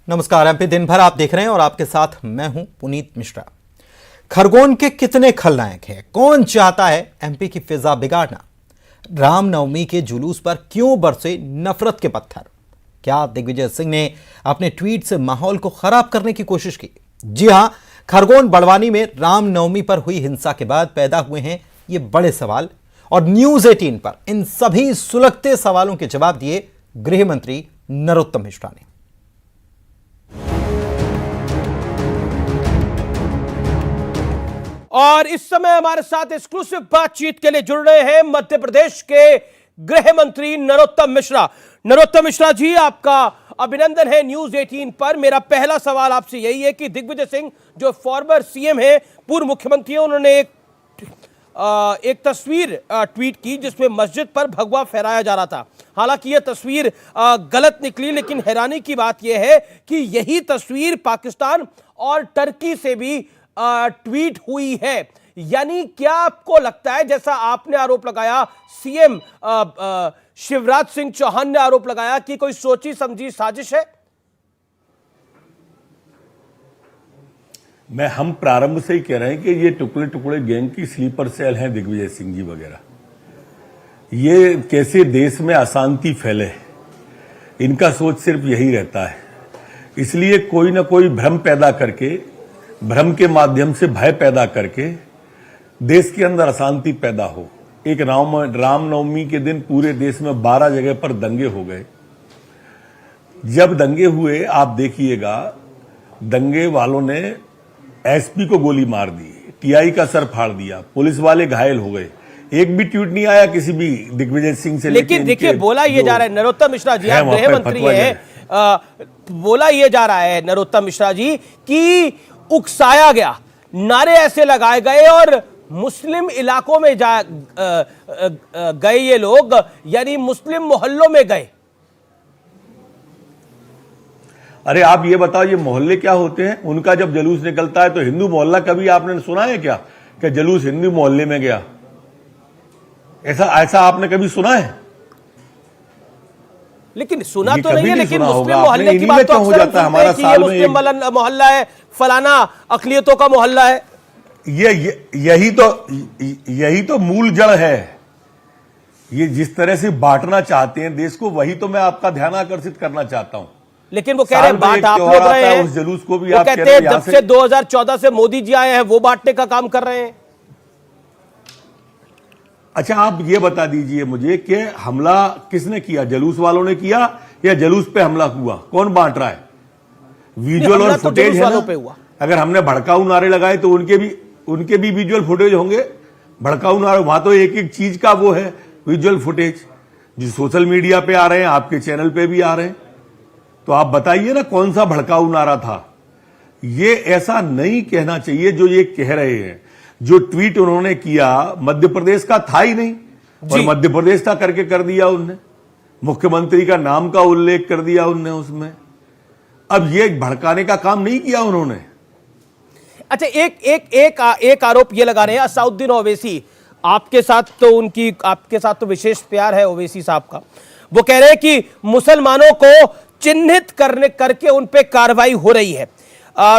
नमस्कार। एमपी दिन भर आप देख रहे हैं और आपके साथ मैं हूं पुनीत मिश्रा। खरगोन के कितने खलनायक हैं? कौन चाहता है एमपी की फिजा बिगाड़ना? रामनवमी के जुलूस पर क्यों बरसे नफरत के पत्थर? क्या दिग्विजय सिंह ने अपने ट्वीट से माहौल को खराब करने की कोशिश की? जी हां, खरगोन बड़वानी में रामनवमी पर हुई हिंसा के बाद पैदा हुए हैं ये बड़े सवाल, और न्यूज 18 पर इन सभी सुलगते सवालों के जवाब दिए गृह मंत्री नरोत्तम मिश्रा ने। और इस समय हमारे साथ एक्सक्लूसिव बातचीत के लिए जुड़ रहे हैं मध्य प्रदेश के गृह मंत्री नरोत्तम मिश्रा। नरोत्तम मिश्रा जी, आपका अभिनंदन है न्यूज 18 पर। मेरा पहला सवाल आपसे यही है कि दिग्विजय सिंह जो फॉर्मर सीएम है, पूर्व मुख्यमंत्री हैं, उन्होंने एक तस्वीर ट्वीट की जिसमें मस्जिद पर भगवा फहराया जा रहा था। हालांकि यह तस्वीर गलत निकली, लेकिन हैरानी की बात यह है कि यही तस्वीर पाकिस्तान और टर्की से भी ट्वीट हुई है। यानी क्या आपको लगता है, जैसा आपने आरोप लगाया, सीएम शिवराज सिंह चौहान ने आरोप लगाया कि कोई सोची समझी साजिश है? हम प्रारंभ से ही कह रहे हैं कि ये टुकड़े टुकड़े गैंग की स्लीपर सेल हैं दिग्विजय सिंह जी वगैरह। ये कैसे देश में अशांति फैले, इनका सोच सिर्फ यही रहता है। इसलिए कोई ना कोई भ्रम पैदा करके, भ्रम के माध्यम से भय पैदा करके देश के अंदर अशांति पैदा हो। एक रामनवमी के दिन पूरे देश में 12 जगह पर दंगे हो गए। जब दंगे हुए, आप देखिएगा, दंगे वालों ने एसपी को गोली मार दी, टीआई का सर फाड़ दिया, पुलिस वाले घायल हो गए। एक भी ट्वीट नहीं आया किसी भी दिग्विजय सिंह से। लेकिन देखिए, बोला ये जा रहा है नरोत्तम मिश्रा जी, आप गृह मंत्री हैं, बोला ये जा रहा है नरोत्तम मिश्रा जी कि उकसाया गया, नारे ऐसे लगाए गए और मुस्लिम इलाकों में गए ये लोग, यानी मुस्लिम मोहल्लों में गए। अरे आप ये बताओ, ये मोहल्ले क्या होते हैं? उनका जब जलूस निकलता है तो हिंदू मोहल्ला कभी आपने सुना है क्या कि जलूस हिंदू मोहल्ले में गया? ऐसा आपने कभी सुना है? लेकिन सुना तो नहीं है, लेकिन मुस्लिम मोहल्ले की बात तो अक्सर जाता है। हमारा साल में मुस्लिम मोहल्ला है, फलाना अकलियतों का मोहल्ला है। यही तो मूल जड़ है। ये जिस तरह से बांटना चाहते हैं देश को, वही तो मैं आपका ध्यान आकर्षित करना चाहता हूं। लेकिन वो कह रहे हैं बांट आप लोग रहे हैं, उस जुलूस को भी वो आप कहते हैं जब से 2014 से मोदी जी आए हैं वो बांटने का काम कर रहे हैं। अच्छा, आप ये बता दीजिए मुझे कि हमला किसने किया? जलूस वालों ने किया या जलूस पे हमला हुआ? कौन बांट रहा है? विजुअल और फुटेज है ना? पे हुआ। अगर हमने भड़काऊ नारे लगाए तो उनके भी विजुअल फुटेज होंगे। भड़काऊ नारे, वहां तो एक एक चीज का वो है विजुअल फुटेज, जो सोशल मीडिया पे आ रहे हैं, आपके चैनल पे भी आ रहे हैं। तो आप बताइए ना कौन सा भड़काऊ नारा था? ये ऐसा नहीं कहना चाहिए जो ये कह रहे हैं। जो ट्वीट उन्होंने किया मध्य प्रदेश का था ही नहीं, और मध्य प्रदेश का करके कर दिया उनने, मुख्यमंत्री का नाम का उल्लेख कर दिया उनने उसमें। अब ये भड़काने का काम नहीं किया उन्होंने। अच्छा, एक आरोप ये लगा रहे हैं असाउद्दीन ओवैसी, आपके साथ तो विशेष प्यार है ओवैसी साहब का। वो कह रहे हैं कि मुसलमानों को चिन्हित करके उन पे कार्रवाई हो रही है।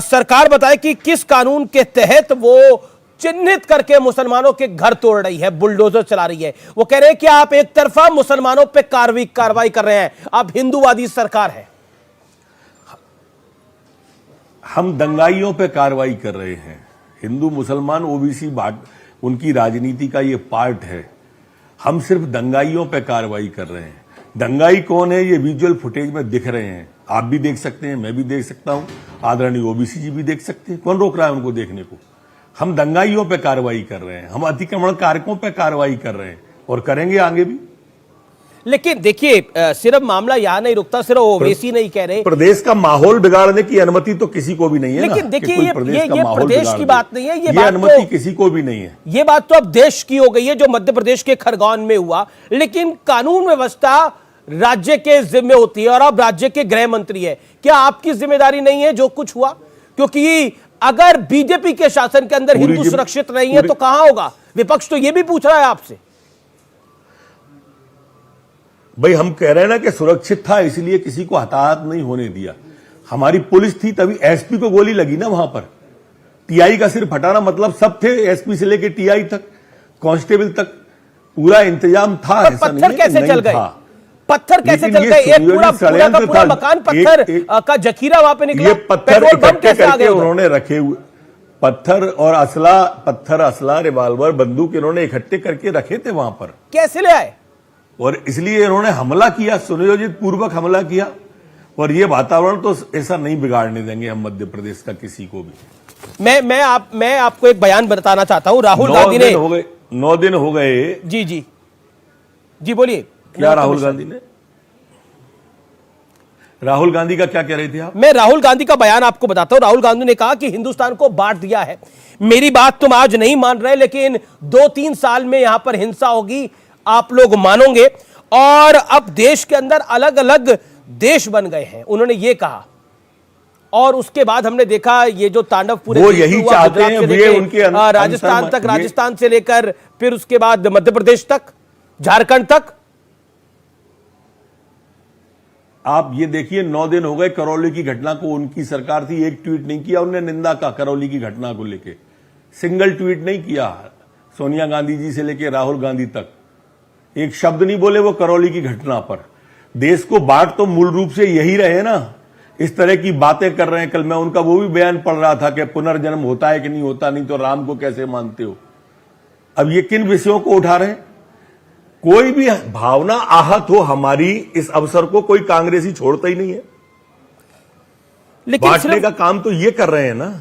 सरकार बताए कि किस कानून के तहत वो चिन्हित करके मुसलमानों के घर तोड़ रही है, बुलडोजर चला रही है। वो कह रहे हैं कि आप एक तरफा मुसलमानों पे कार्रवाई कर रहे हैं, आप हिंदूवादी सरकार है। हम दंगाइयों पे कार्रवाई कर रहे हैं। हिंदू मुसलमान ओबीसी उनकी राजनीति का ये पार्ट है। हम सिर्फ दंगाइयों पे कार्रवाई कर रहे हैं। दंगाई कौन है ये विजुअल फुटेज में दिख रहे हैं, आप भी देख सकते हैं, मैं भी देख सकता हूं, आदरणीय ओबीसी जी भी देख सकते हैं। कौन रोक रहा है उनको देखने को? हम दंगाइयों पे कार्रवाई कर रहे हैं, हम अतिक्रमणकारियों पे कार्रवाई कर रहे हैं और करेंगे आगे भी। लेकिन देखिए, सिर्फ मामला यहां नहीं रुकता, सिर्फ ओवैसी नहीं कह रहे। प्रदेश का माहौल बिगाड़ने की अनुमति तो किसी को भी नहीं है। लेकिन देखिए, ये प्रदेश की बात नहीं है, ये अनुमति किसी को भी नहीं है। ये बात तो अब देश की हो गई है, जो मध्य प्रदेश के खरगोन में हुआ। लेकिन कानून व्यवस्था राज्य के जिम्मे होती है और आप राज्य के गृह मंत्री है। क्या आपकी जिम्मेदारी नहीं है जो कुछ हुआ? क्योंकि अगर बीजेपी के शासन के अंदर हिंदू सुरक्षित नहीं है तो कहां होगा? विपक्ष तो यह भी पूछ रहा है आपसे। भाई हम कह रहे हैं ना कि सुरक्षित था, इसलिए किसी को हताहत नहीं होने दिया। हमारी पुलिस थी, तभी एसपी को गोली लगी ना वहां पर। टीआई का सिर्फ हटाना मतलब सब थे, एसपी से लेके टीआई तक, कांस्टेबल तक, पूरा इंतजाम था। ऐसा नहीं पत्थर कैसे चल गए? पत्थर कैसे चल गए? एक पूरा मकान पत्थर का जखीरा वहां पे निकला। ये पत्थर इकट्ठे करके उन्होंने रखे हुए, पत्थर और असला, रिवाल्वर, बंदूक इन्होंने इकट्ठे करके रखे थे वहां पर। कैसे ले आए? और इसलिए इन्होंने हमला किया, सुनियोजित पूर्वक हमला किया। और ये वातावरण तो ऐसा नहीं बिगाड़ने देंगे हम मध्य प्रदेश का किसी को भी। मैं आपको एक बयान बताना चाहता हूं। राहुल गांधी ने 9 दिन हो गए। जी बोलिए। क्या राहुल गांधी का क्या कह रहे थे आप? मैं राहुल गांधी का बयान आपको बताता हूं। राहुल गांधी ने कहा कि हिंदुस्तान को बांट दिया है। मेरी बात तुम आज नहीं मान रहे, लेकिन 2-3 साल में यहां पर हिंसा होगी, आप लोग मानोगे। और अब देश के अंदर अलग अलग देश बन गए हैं, उन्होंने ये कहा। और उसके बाद हमने देखा ये जो तांडव पूरे वो यही चाहते हैं, वे उनके राजस्थान तक, राजस्थान से लेकर फिर उसके बाद मध्य प्रदेश तक, झारखंड तक। आप ये देखिए, 9 दिन हो गए करौली की घटना को, उनकी सरकार थी, एक ट्वीट नहीं किया उन्होंने निंदा का करौली की घटना को लेके, सिंगल ट्वीट नहीं किया। सोनिया गांधी जी से लेके राहुल गांधी तक एक शब्द नहीं बोले वो करौली की घटना पर। देश को बांट तो मूल रूप से यही रहे ना, इस तरह की बातें कर रहे हैं। कल मैं उनका वो भी बयान पढ़ रहा था कि पुनर्जन्म होता है कि नहीं होता, नहीं तो राम को कैसे मानते हो। अब ये किन विषयों को उठा रहे हैं? कोई भी भावना आहत हो हमारी, इस अवसर को कोई कांग्रेसी छोड़ता ही नहीं है। लेकिन बांटने का काम तो ये कर रहे हैं ना।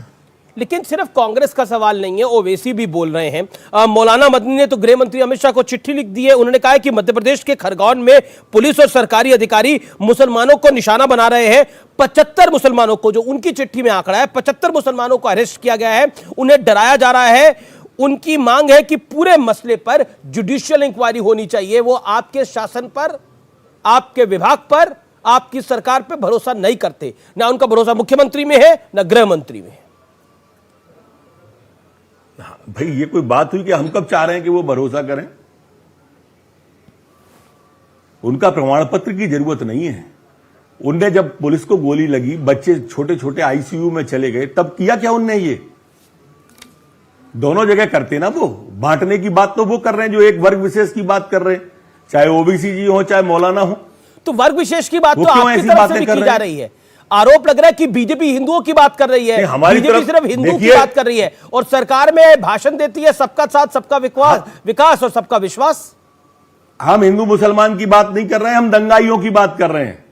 लेकिन सिर्फ कांग्रेस का सवाल नहीं है, ओवैसी भी बोल रहे हैं। मौलाना मदनी ने तो गृह मंत्री अमित शाह को चिट्ठी लिख दी है। उन्होंने कहा है कि मध्य प्रदेश के खरगोन में पुलिस और सरकारी अधिकारी मुसलमानों को निशाना बना रहे हैं। 75 मुसलमानों को, जो उनकी चिट्ठी में आंकड़ा है, 75 मुसलमानों को अरेस्ट किया गया है, उन्हें डराया जा रहा है। उनकी मांग है कि पूरे मसले पर जुडिशियल इंक्वायरी होनी चाहिए। वो आपके शासन पर, आपके विभाग पर, आपकी सरकार पर भरोसा नहीं करते। ना उनका भरोसा मुख्यमंत्री में है, ना गृह मंत्री में है। भाई ये कोई बात हुई कि हम कब चाह रहे हैं कि वो भरोसा करें? उनका प्रमाण पत्र की जरूरत नहीं है। उनने जब पुलिस को गोली लगी, बच्चे छोटे छोटे आईसीयू में चले गए, तब किया क्या उनने? ये दोनों जगह करते ना। वो बांटने की बात तो वो कर रहे हैं जो एक वर्ग विशेष की बात कर रहे हैं, चाहे ओबीसी जी हो चाहे मौलाना हो। तो वर्ग विशेष की बात तो आपकी तरफ से भी की जा रही है। आरोप लग रहा है कि बीजेपी हिंदुओं की बात कर रही है, बीजेपी सिर्फ हिंदुओं की बात कर रही है, और सरकार में भाषण देती है सबका साथ, सबका विकास और सबका विश्वास। हम हिंदू मुसलमान की बात नहीं कर रहे हैं, हम दंगाइयों की बात कर रहे हैं।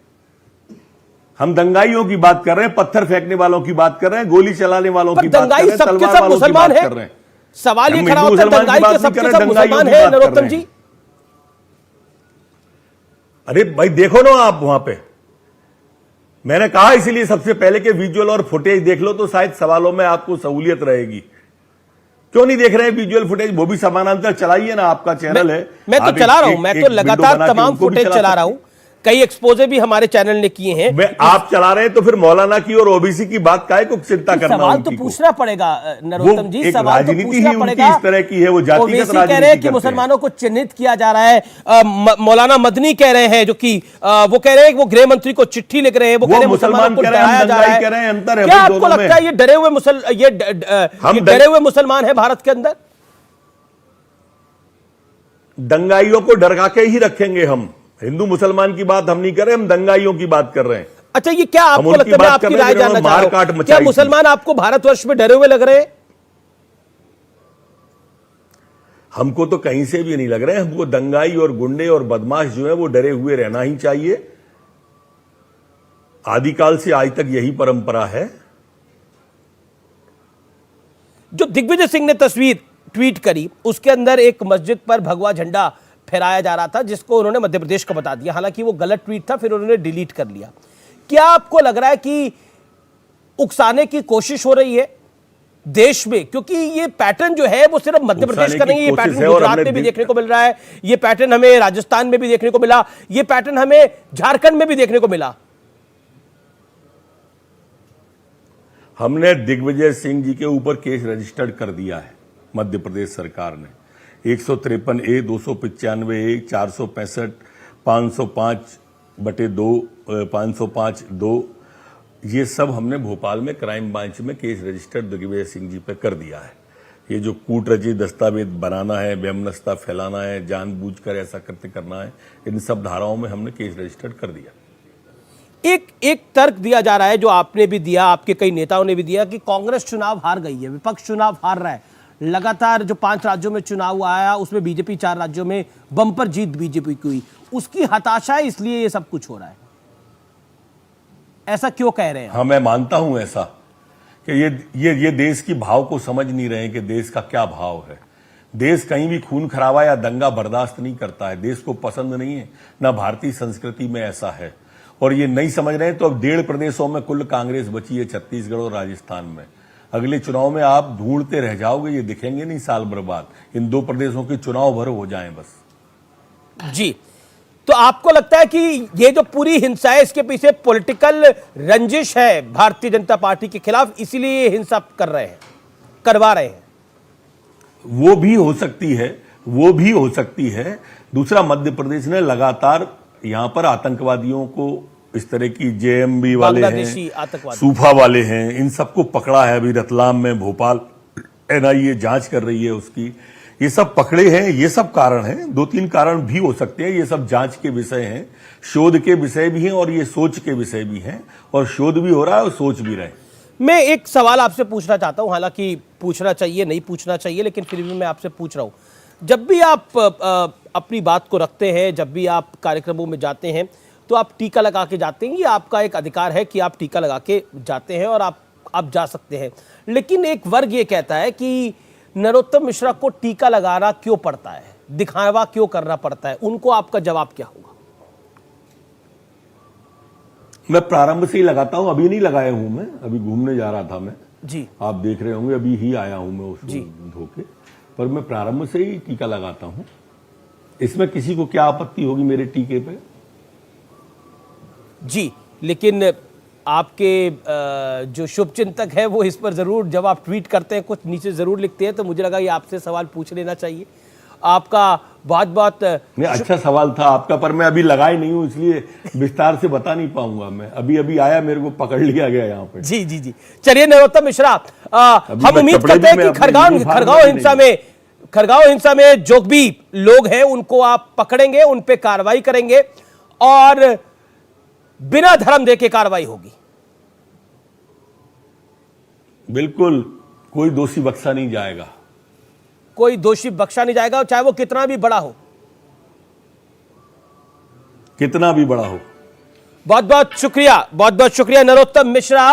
हम दंगाइयों की बात कर रहे हैं, पत्थर फेंकने वालों की बात कर रहे हैं, गोली चलाने वालों की बात कर रहे हैं, तलवार वालों की बात कर रहे हैं। सवाल ये खड़ा होता है, दंगाई के सबके सब मुसलमान है नरोत्तम जी? अरे भाई देखो ना आप वहां पे, मैंने कहा इसलिए सबसे पहले कि विजुअल और फुटेज देख लो तो शायद सवालों में आपको सहूलियत रहेगी। क्यों नहीं देख रहे हैं विजुअल फुटेज? वो भी समानांतर चलाइए ना, आपका चैनल है। मैं तो चला रहा हूं, मैं तो लगातार तमाम फुटेज चला रहा हूं। कई एक्सपोजे भी हमारे चैनल ने किए हैं। आप चला रहे हैं तो फिर मौलाना की और ओबीसी की बात काहे को चिंता करना? सवाल तो पूछना पड़ेगा नरोत्तम जी, सवाल तो पूछना पड़ेगा। इस तरह की है वो जातिगत राजनीति कह रहे हैं कि मुसलमानों को चिन्हित किया जा रहा है। मौलाना मदनी कह रहे हैं, जो कि वो कह रहे हैं वो गृह मंत्री को चिट्ठी लिख रहे हैं, वो कह रहे हैं मुसलमानों को डराया जा रहा है। अंतर है। क्या आपको लगता है ये डरे हुए मुसलमान है भारत के अंदर? दंगाइयों को डरा के ही रखेंगे हम। हिंदू मुसलमान की बात हम नहीं कर रहे, हम दंगाइयों की बात कर रहे हैं। अच्छा, ये क्या आपको लगता है? मैं आपकी राय जानना चाह रहा हूं, क्या मुसलमान आपको भारतवर्ष में डरे हुए लग रहे हैं? हमको तो कहीं से भी नहीं लग रहे हैं। हमको दंगाई और गुंडे और बदमाश जो है वो डरे हुए रहना ही चाहिए। आदिकाल से आज तक यही परंपरा है। जो दिग्विजय सिंह ने तस्वीर ट्वीट करी, उसके अंदर एक मस्जिद पर भगवा झंडा फहराया जा रहा था, जिसको उन्होंने मध्य प्रदेश का बता दिया। हालांकि वो गलत ट्वीट था, फिर उन्होंने डिलीट कर लिया। क्या आपको लग रहा है कि उकसाने की कोशिश हो रही है देश में? क्योंकि ये पैटर्न जो है वो सिर्फ मध्य प्रदेश का नहीं है, ये पैटर्न गुजरात में भी देखने को मिल रहा है, ये पैटर्न हमें राजस्थान में भी देखने को मिला, ये पैटर्न हमें झारखंड में भी देखने को मिला। हमने दिग्विजय सिंह जी के ऊपर केस रजिस्टर्ड कर दिया है मध्य प्रदेश सरकार ने। 153A, 295A, 465, 505/2, 505(2), ये सब हमने भोपाल में क्राइम ब्रांच में केस रजिस्टर्ड दिग्विजय सिंह जी पे कर दिया है। ये जो कूटरचित दस्तावेज बनाना है, वैमनस्यता फैलाना है, जानबूझकर ऐसा कृत्य करना है, इन सब धाराओं में हमने केस रजिस्टर्ड कर दिया। एक तर्क दिया जा रहा है, जो आपने भी दिया, आपके कई नेताओं ने भी दिया, कि कांग्रेस चुनाव हार गई है, विपक्ष चुनाव हार रहा है। लगातार जो 5 राज्यों में चुनाव आया उसमें बीजेपी 4 राज्यों में बम्पर जीत बीजेपी की हुई, उसकी हताशा है, इसलिए ये सब कुछ हो रहा है। ऐसा क्यों कह रहे हैं? हाँ, मैं मानता हूं ऐसा कि ये देश की भाव को समझ नहीं रहे कि देश का क्या भाव है। देश कहीं भी खून खराबा या दंगा बर्दाश्त नहीं करता है, देश को पसंद नहीं है, ना भारतीय संस्कृति में ऐसा है। और ये नहीं समझ रहे हैं तो अब 1.5 प्रदेशों में कुल कांग्रेस बची है, छत्तीसगढ़ और राजस्थान में। अगले चुनाव में आप ढूंढते रह जाओगे, ये दिखेंगे नहीं साल भर बाद। इन 2 प्रदेशों के चुनाव भर हो जाएं बस। जी, तो आपको लगता है कि ये जो पूरी हिंसा है, इसके पीछे पॉलिटिकल रंजिश है भारतीय जनता पार्टी के खिलाफ, इसीलिए ये हिंसा करवा रहे हैं? वो भी हो सकती है। दूसरा, मध्य प्रदेश ने लगातार यहां पर आतंकवादियों को, इस तरह की जेएमबी वाले हैं, सूफा वाले हैं, इन सबको पकड़ा है। अभी रतलाम में, भोपाल एनआईए जांच कर रही है उसकी, ये सब पकड़े हैं। ये सब कारण हैं, 2-3 कारण भी हो सकते हैं। ये सब जांच के विषय हैं, शोध के विषय भी हैं और ये सोच के विषय भी हैं, और शोध भी हो रहा है और सोच भी रहे। मैं एक सवाल आपसे पूछना चाहता हूं, हालांकि पूछना चाहिए नहीं पूछना चाहिए, लेकिन फिर भी मैं आपसे पूछ रहा हूं। जब भी आप अपनी बात को रखते हैं, जब भी आप कार्यक्रमों में जाते हैं, तो आप टीका लगा के जाते हैं। ये आपका एक अधिकार है कि आप टीका लगा के जाते हैं और आप जा सकते हैं। लेकिन एक वर्ग ये कहता है कि नरोत्तम मिश्रा को टीका लगाना क्यों पड़ता है, दिखावा क्यों करना पड़ता है? उनको आपका जवाब क्या होगा? मैं प्रारंभ से ही लगाता हूं, अभी नहीं लगाया हूं। मैं अभी घूमने जा रहा था मैं जी, आप देख रहे होंगे, अभी ही आया हूं मैं उसको धोके, पर मैं प्रारंभ से ही टीका लगाता हूं। इसमें किसी को क्या आपत्ति होगी मेरे टीके पे? जी, लेकिन आपके जो शुभचिंतक है वो इस पर जरूर, जब आप ट्वीट करते हैं कुछ नीचे जरूर लिखते हैं, तो मुझे लगा ये आपसे सवाल पूछ लेना चाहिए। आपका बहुत नहीं, अच्छा सवाल था आपका, पर मैं अभी लगाई नहीं हूं, इसलिए विस्तार से बता नहीं पाऊंगा। मैं अभी आया, मेरे को पकड़ लिया गया यहाँ पे। जी। चलिए नरोत्तम मिश्रा, हम उम्मीद करते हैं कि खरगांव हिंसा में जो भी लोग हैं उनको आप पकड़ेंगे, उन पे कार्रवाई करेंगे और बिना धर्म देके कार्रवाई होगी। बिल्कुल, कोई दोषी बख्शा नहीं जाएगा। कोई दोषी बख्शा नहीं जाएगा, चाहे वो कितना भी बड़ा हो। कितना भी बड़ा हो। बहुत बहुत शुक्रिया नरोत्तम मिश्रा,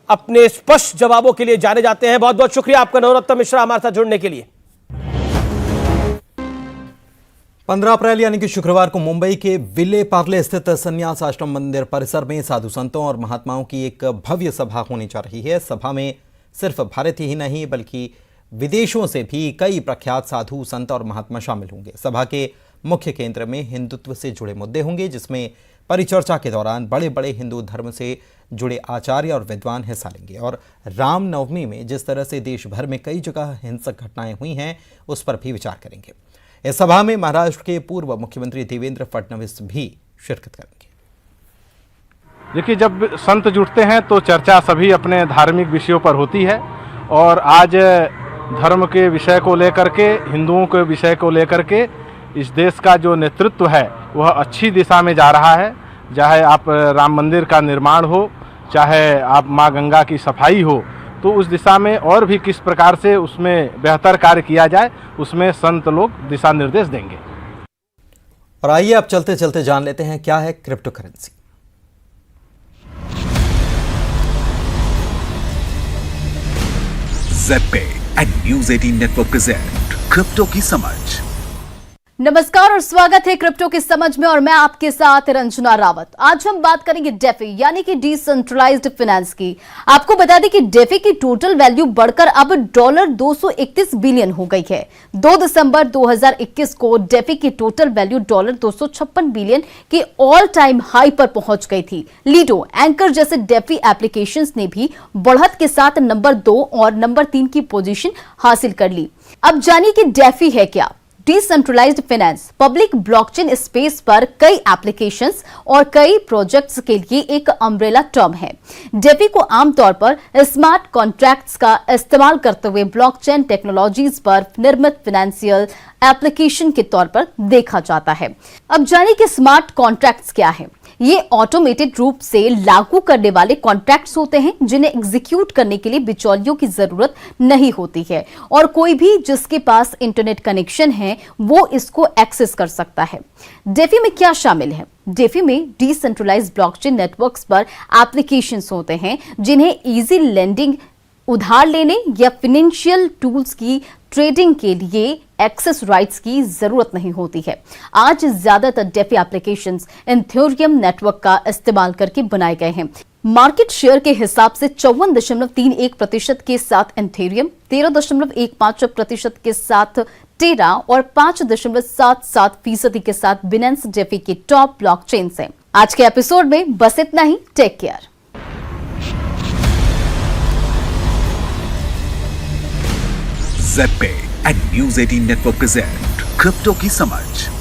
अपने स्पष्ट जवाबों के लिए जाने जाते हैं। बहुत बहुत शुक्रिया आपका नरोत्तम मिश्रा, हमारे साथ जुड़ने के लिए। 15 अप्रैल यानी कि शुक्रवार को मुंबई के विले पार्ले स्थित संन्यास आश्रम मंदिर परिसर में साधु संतों और महात्माओं की एक भव्य सभा होने जा रही है। सभा में सिर्फ भारतीय ही नहीं बल्कि विदेशों से भी कई प्रख्यात साधु संत और महात्मा शामिल होंगे। सभा के मुख्य केंद्र में हिंदुत्व से जुड़े मुद्दे होंगे, जिसमें परिचर्चा के दौरान बड़े बड़े हिंदू धर्म से जुड़े आचार्य और विद्वान हिस्सा लेंगे। और रामनवमी में जिस तरह से देश भर में कई जगह हिंसक घटनाएं हुई हैं, उस पर भी विचार करेंगे। इस सभा में महाराष्ट्र के पूर्व मुख्यमंत्री देवेंद्र फडणवीस भी शिरकत करेंगे। देखिए, जब संत जुटते हैं तो चर्चा सभी अपने धार्मिक विषयों पर होती है, और आज धर्म के विषय को लेकर के, हिंदुओं के विषय को लेकर के इस देश का जो नेतृत्व है वह अच्छी दिशा में जा रहा है। चाहे आप राम मंदिर का निर्माण हो, चाहे आप माँ गंगा की सफाई हो, तो उस दिशा में और भी किस प्रकार से उसमें बेहतर कार्य किया जाए, उसमें संत लोग दिशा निर्देश देंगे। और आइए अब चलते चलते जान लेते हैं क्या है crypto currency. Z and news 18 network present crypto की समझ। नमस्कार और स्वागत है क्रिप्टो की समझ में, और मैं आपके साथ रंजना रावत। आज हम बात करेंगे डेफी यानी कि डिसेंट्रलाइज्ड फाइनेंस की। आपको बता दें कि डेफी की टोटल वैल्यू बढ़कर अब $231 बिलियन हो गई है। 2 दिसंबर 2021 को डेफी की टोटल वैल्यू $256 बिलियन के ऑल टाइम हाई पर पहुंच गई थी। लीडो, एंकर जैसे डेफी एप्लीकेशंस ने भी बढ़त के साथ नंबर 2 और नंबर 3 की पोजीशन हासिल कर ली। अब जानिए कि डेफी है क्या। Decentralised finance public blockchain space पर कई एप्लीकेशंस और कई प्रोजेक्ट्स के लिए एक अम्ब्रेला टर्म है। डेफी को आमतौर पर स्मार्ट कॉन्ट्रैक्ट्स का इस्तेमाल करते हुए ब्लॉकचेन टेक्नोलॉजीज पर निर्मित फाइनेंशियल एप्लीकेशन के तौर पर देखा जाता है। अब जानिए कि स्मार्ट कॉन्ट्रैक्ट्स क्या है। ये ऑटोमेटेड रूप से लागू करने वाले कॉन्ट्रैक्ट्स होते हैं जिन्हें एग्जीक्यूट करने के लिए बिचौलियों की जरूरत नहीं होती है और कोई भी जिसके पास इंटरनेट कनेक्शन है वो इसको एक्सेस कर सकता है। डेफी में क्या शामिल है? डेफी में डिसेंट्रलाइज्ड ब्लॉकचेन नेटवर्क्स पर एप्लीकेशंस होते हैं जिन्हें इजी लेंडिंग, उधार लेने या फाइनेंशियल टूल्स की ट्रेडिंग के लिए एक्सेस राइट्स की जरूरत नहीं होती है। आज ज्यादातर डेफी एप्लीकेशंस इथेरियम नेटवर्क का इस्तेमाल करके बनाए गए हैं। मार्केट शेयर के हिसाब से 54.31% के साथ इथेरियम, 13.15% के साथ टेरा और 5.77% के साथ बिनेंस डेफी के टॉप ब्लॉकचेन्स हैं। आज के एपिसोड में बस इतना ही। Take care. ZPay and News 18 Network present crypto की समझ।